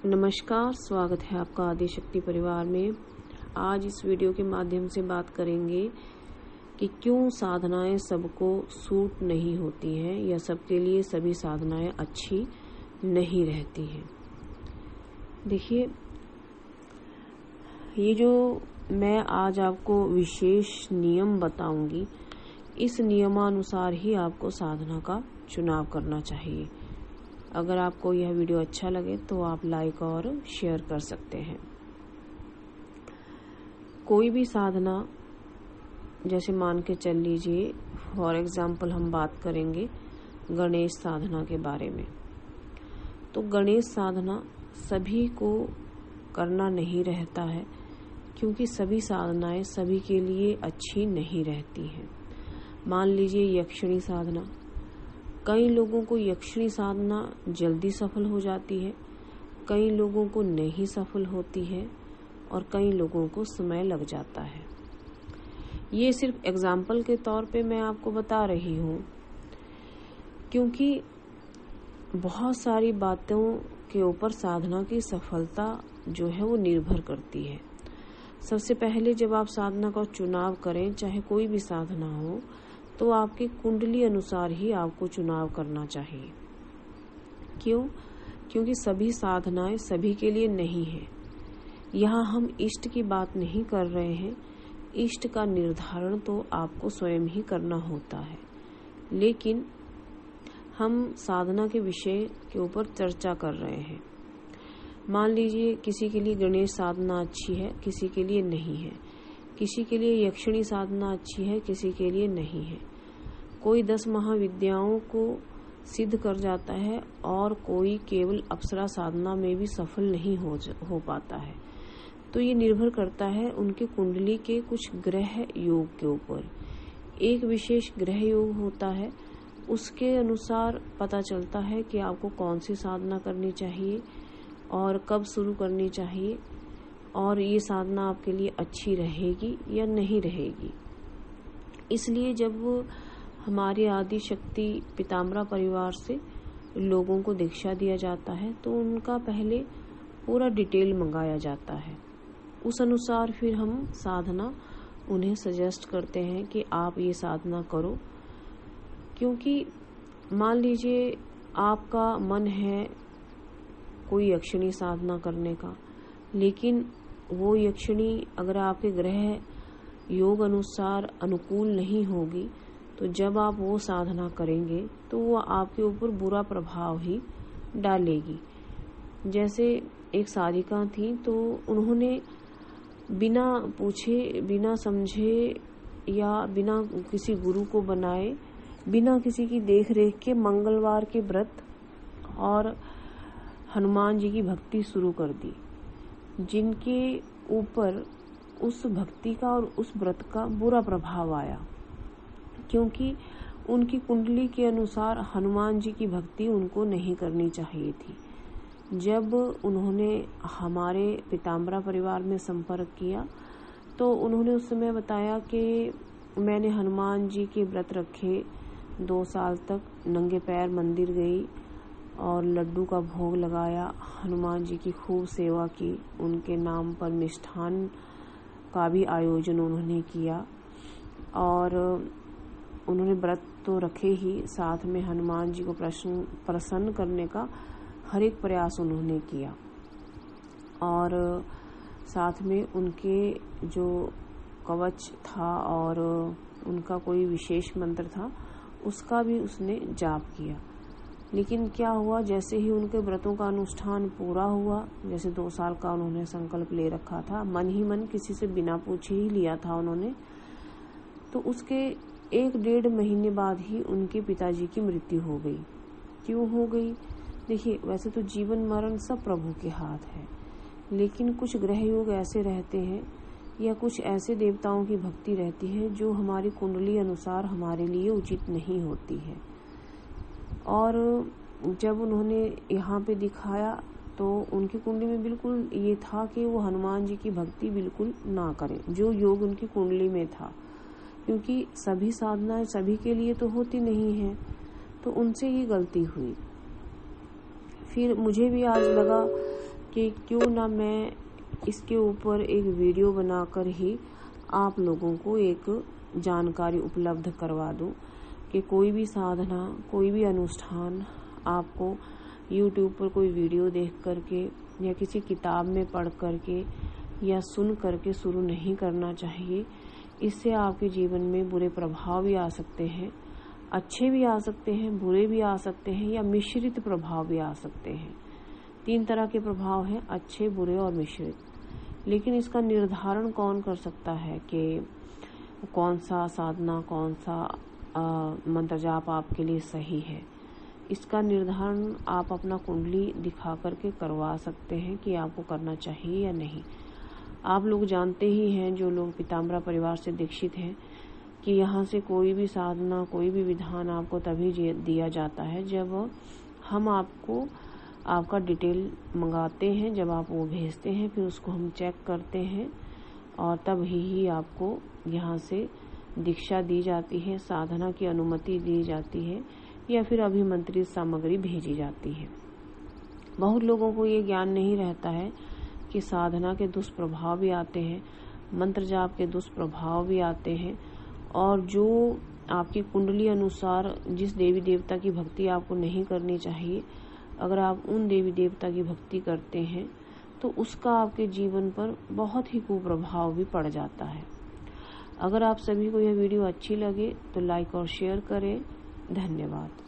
नमस्कार, स्वागत है आपका आदिशक्ति परिवार में। आज इस वीडियो के माध्यम से बात करेंगे कि क्यों साधनाएं सबको सूट नहीं होती हैं या सबके लिए सभी साधनाएं अच्छी नहीं रहती हैं। देखिए, ये जो मैं आज आपको विशेष नियम बताऊंगी, इस नियमानुसार ही आपको साधना का चुनाव करना चाहिए। अगर आपको यह वीडियो अच्छा लगे तो आप लाइक और शेयर कर सकते हैं। कोई भी साधना, जैसे मान के चल लीजिए, फॉर एग्जाम्पल हम बात करेंगे गणेश साधना के बारे में। तो गणेश साधना सभी को करना नहीं रहता है, क्योंकि सभी साधनाएं सभी के लिए अच्छी नहीं रहती हैं। मान लीजिए यक्षिणी साधना, कई लोगों को यक्षिणी साधना जल्दी सफल हो जाती है, कई लोगों को नहीं सफल होती है और कई लोगों को समय लग जाता है। ये सिर्फ एग्जाम्पल के तौर पे मैं आपको बता रही हूँ, क्योंकि बहुत सारी बातों के ऊपर साधना की सफलता जो है वो निर्भर करती है। सबसे पहले जब आप साधना का चुनाव करें, चाहे कोई भी साधना हो, तो आपकी कुंडली अनुसार ही आपको चुनाव करना चाहिए। क्यों? क्योंकि सभी साधनाएं सभी के लिए नहीं है। यहाँ हम इष्ट की बात नहीं कर रहे हैं। इष्ट का निर्धारण तो आपको स्वयं ही करना होता है, लेकिन हम साधना के विषय के ऊपर चर्चा कर रहे हैं। मान लीजिए किसी के लिए गणेश साधना अच्छी है, किसी के लिए नहीं है। किसी के लिए यक्षिणी साधना अच्छी है, किसी के लिए नहीं है। कोई 10 महाविद्याओं को सिद्ध कर जाता है और कोई केवल अप्सरा साधना में भी सफल नहीं हो पाता है। तो ये निर्भर करता है उनकी कुंडली के कुछ ग्रह योग के ऊपर। एक विशेष ग्रह योग होता है, उसके अनुसार पता चलता है कि आपको कौन सी साधना करनी चाहिए और कब शुरू करनी चाहिए, और ये साधना आपके लिए अच्छी रहेगी या नहीं रहेगी। इसलिए जब हमारे आदि शक्ति पीताम्बरा परिवार से लोगों को दीक्षा दिया जाता है, तो उनका पहले पूरा डिटेल मंगाया जाता है। उस अनुसार फिर हम साधना उन्हें सजेस्ट करते हैं कि आप ये साधना करो। क्योंकि मान लीजिए आपका मन है कोई यक्षिणी साधना करने का, लेकिन वो यक्षिणी अगर आपके ग्रह योग अनुसार अनुकूल नहीं होगी, तो जब आप वो साधना करेंगे तो वो आपके ऊपर बुरा प्रभाव ही डालेगी। जैसे एक सारिका थी, तो उन्होंने बिना पूछे, बिना समझे या बिना किसी गुरु को बनाए, बिना किसी की देख रेख के मंगलवार के व्रत और हनुमान जी की भक्ति शुरू कर दी, जिनके ऊपर उस भक्ति का और उस व्रत का बुरा प्रभाव आया, क्योंकि उनकी कुंडली के अनुसार हनुमान जी की भक्ति उनको नहीं करनी चाहिए थी। जब उन्होंने हमारे पीताम्बरा परिवार में संपर्क किया, तो उन्होंने उस समय बताया कि मैंने हनुमान जी के व्रत रखे, 2 साल तक नंगे पैर मंदिर गई और लड्डू का भोग लगाया, हनुमान जी की खूब सेवा की, उनके नाम पर मिष्ठान का भी आयोजन उन्होंने किया, और उन्होंने व्रत तो रखे ही, साथ में हनुमान जी को प्रसन्न करने का हर एक प्रयास उन्होंने किया, और साथ में उनके जो कवच था और उनका कोई विशेष मंत्र था, उसका भी उसने जाप किया। लेकिन क्या हुआ, जैसे ही उनके व्रतों का अनुष्ठान पूरा हुआ, जैसे 2 साल का उन्होंने संकल्प ले रखा था, मन ही मन किसी से बिना पूछे ही लिया था उन्होंने, तो उसके 1-1.5 महीने बाद ही उनके पिताजी की मृत्यु हो गई। क्यों हो गई? देखिए, वैसे तो जीवन मरण सब प्रभु के हाथ है, लेकिन कुछ ग्रह योग ऐसे रहते हैं या कुछ ऐसे देवताओं की भक्ति रहती है जो हमारी कुंडली अनुसार हमारे लिए उचित नहीं होती है। और जब उन्होंने यहाँ पे दिखाया, तो उनकी कुंडली में बिल्कुल ये था कि वो हनुमान जी की भक्ति बिल्कुल ना करें, जो योग उनकी कुंडली में था, क्योंकि सभी साधनाएं सभी के लिए तो होती नहीं है। तो उनसे ये गलती हुई। फिर मुझे भी आज लगा कि क्यों ना मैं इसके ऊपर एक वीडियो बनाकर ही आप लोगों को एक जानकारी उपलब्ध करवा दूं कि कोई भी साधना, कोई भी अनुष्ठान आपको YouTube पर कोई वीडियो देख करके या किसी किताब में पढ़ करके या सुन करके शुरू नहीं करना चाहिए। इससे आपके जीवन में बुरे प्रभाव भी आ सकते हैं, अच्छे भी आ सकते हैं, बुरे भी आ सकते हैं या मिश्रित प्रभाव भी आ सकते हैं। 3 तरह के प्रभाव हैं, अच्छे, बुरे और मिश्रित। लेकिन इसका निर्धारण कौन कर सकता है कि कौन सा साधना, कौन सा मंत्र जाप आपके लिए सही है? इसका निर्धारण आप अपना कुंडली दिखा करके करवा सकते हैं कि आपको करना चाहिए या नहीं। आप लोग जानते ही हैं, जो लोग पीताम्बरा परिवार से दीक्षित हैं, कि यहाँ से कोई भी साधना, कोई भी विधान आपको तभी दिया जाता है जब हम आपको आपका डिटेल मंगाते हैं, जब आप वो भेजते हैं, फिर उसको हम चेक करते हैं और तब ही आपको यहाँ से दीक्षा दी जाती है, साधना की अनुमति दी जाती है या फिर अभिमंत्रित सामग्री भेजी जाती है। बहुत लोगों को ये ज्ञान नहीं रहता है कि साधना के दुष्प्रभाव भी आते हैं, मंत्र जाप के दुष्प्रभाव भी आते हैं, और जो आपकी कुंडली अनुसार जिस देवी देवता की भक्ति आपको नहीं करनी चाहिए, अगर आप उन देवी देवता की भक्ति करते हैं तो उसका आपके जीवन पर बहुत ही कुप्रभाव भी पड़ जाता है। अगर आप सभी को यह वीडियो अच्छी लगे तो लाइक और शेयर करें। धन्यवाद।